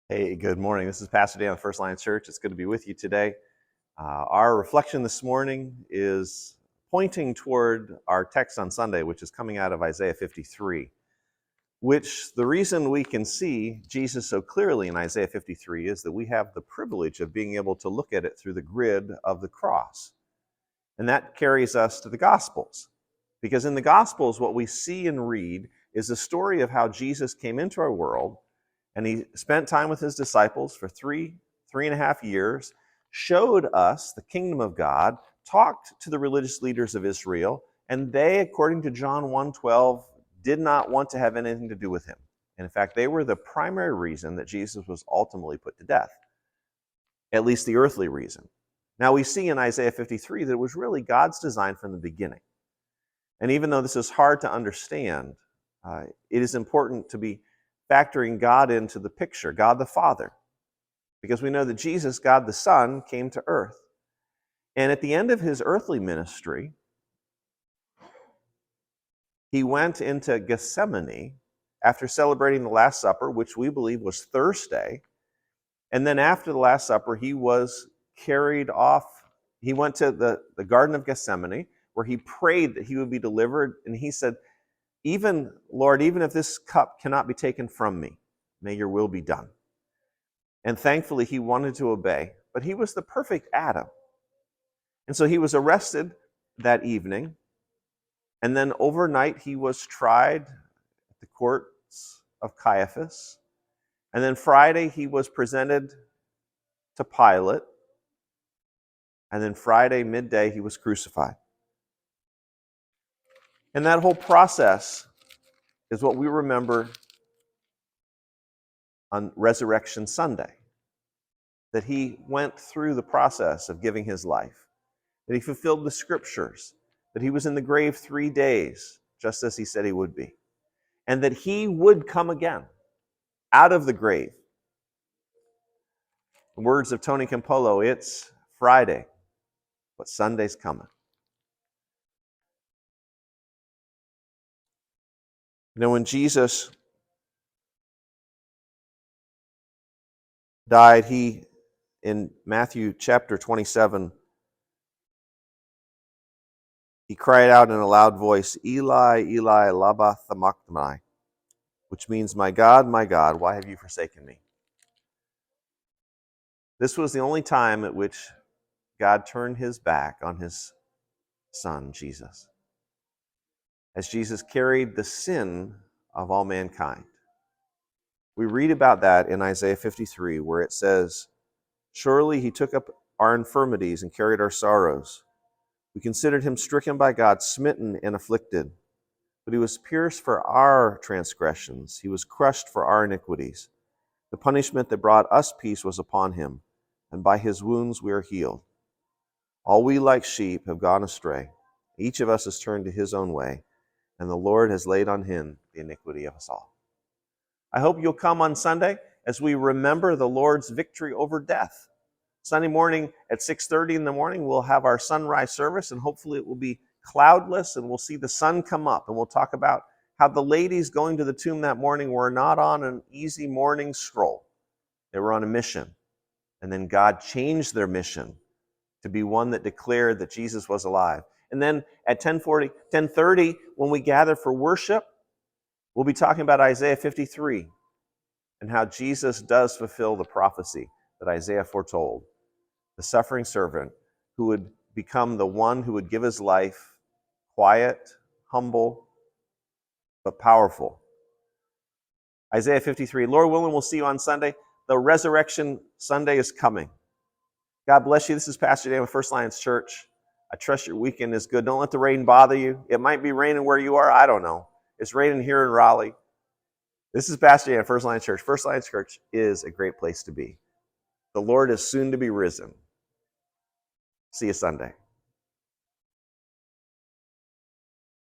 Hey, good morning. This is Pastor Dan of First Line Church. It's good to be with you today. Our reflection this morning is pointing toward our text on Sunday, which is coming out of Isaiah 53, which the reason we can see Jesus so clearly in Isaiah 53 is that we have the privilege of being able to look at it through the grid of the cross. And that carries us to the Gospels. Because in the Gospels, what we see and read is the story of how Jesus came into our world, and he spent time with his disciples for three and a half years, showed us the kingdom of God, talked to the religious leaders of Israel, and they, according to John 1:12, did not want to have anything to do with him. And in fact, they were the primary reason that Jesus was ultimately put to death, at least the earthly reason. Now we see in Isaiah 53 that it was really God's design from the beginning. And even though this is hard to understand, it is important to be factoring God into the picture, God the Father, because we know that Jesus, God the Son, came to earth. And at the end of his earthly ministry, he went into Gethsemane after celebrating the Last Supper, which we believe was Thursday. And then after the Last Supper, he was carried off. He went to the Garden of Gethsemane, where he prayed that he would be delivered. And he said, Lord, even if this cup cannot be taken from me, may your will be done. And thankfully, he wanted to obey, but he was the perfect Adam. And so he was arrested that evening, and then overnight he was tried at the courts of Caiaphas. And then Friday he was presented to Pilate, and then Friday midday he was crucified. And that whole process is what we remember on Resurrection Sunday, that he went through the process of giving his life, that he fulfilled the scriptures, that he was in the grave 3 days, just as he said he would be, and that he would come again out of the grave. In words of Tony Campolo, it's Friday, but Sunday's coming. You know, when Jesus died, in Matthew chapter 27, he cried out in a loud voice, Eli, Eli, lama sabachthani, which means, my God, why have you forsaken me? This was the only time at which God turned his back on his son, Jesus, as Jesus carried the sin of all mankind. We read about that in Isaiah 53, where it says, surely he took up our infirmities and carried our sorrows. We considered him stricken by God, smitten and afflicted. But he was pierced for our transgressions. He was crushed for our iniquities. The punishment that brought us peace was upon him, and by his wounds we are healed. All we like sheep have gone astray. Each of us has turned to his own way, and the Lord has laid on him the iniquity of us all. I hope you'll come on Sunday as we remember the Lord's victory over death. Sunday morning at 6:30 in the morning, we'll have our sunrise service, and hopefully it will be cloudless, and we'll see the sun come up, and we'll talk about how the ladies going to the tomb that morning were not on an easy morning stroll. They were on a mission, and then God changed their mission to be one that declared that Jesus was alive. And then at 10:30, when we gather for worship, we'll be talking about Isaiah 53 and how Jesus does fulfill the prophecy that Isaiah foretold. The suffering servant who would become the one who would give his life quiet, humble, but powerful. Isaiah 53. Lord willing, we'll see you on Sunday. The Resurrection Sunday is coming. God bless you. This is Pastor Dan with First Alliance Church. I trust your weekend is good. Don't let the rain bother you. It might be raining where you are. I don't know. It's raining here in Raleigh. This is Pastor Dan, First Alliance Church. First Alliance Church is a great place to be. The Lord is soon to be risen. See you Sunday.